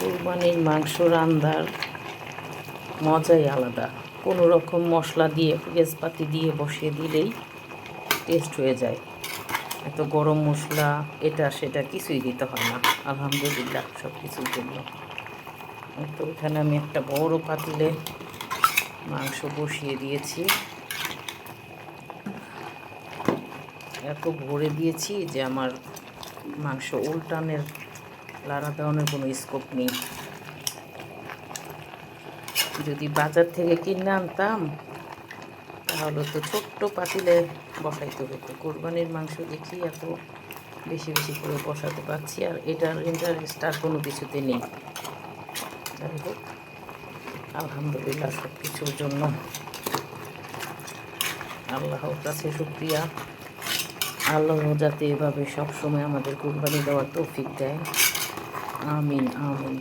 কুরবানির মাংস রান্নার মজাই আলাদা। কোনো রকম মশলা দিয়ে পেঁয়াজপাতি দিয়ে বসিয়ে দিলেই টেস্ট হয়ে যায়। এত গরম মশলা এটা সেটা কিছুই দিতে হয় না, আলহামদুলিল্লাহ সব কিছুর জন্য। তো এখানে আমি একটা বড় পাতিলে মাংস বসিয়ে দিয়েছি। এত ভরে দিয়েছি যে আমার মাংস উল্টানের লাড়া দেওয়ানোর কোনো স্কোপ নেই। যদি বাজার থেকে কিনে আনতাম তাহলে তো ছোট্ট পাতিলে বসাইতে হতো। কোরবানির মাংস দেখি এত বেশি বেশি করে বসাতে পারছি, আর এটার ইন্টারেস্ট আর কোনো কিছুতে নেই। যাই হোক, আলহামদুলিল্লাহ সব কিছুর জন্য আল্লাহর কাছে শুকরিয়া। আল্লাহ যাতে এভাবে সবসময় আমাদের কোরবানি দেওয়ার তৌফিক দেয়। আমিন আমিন।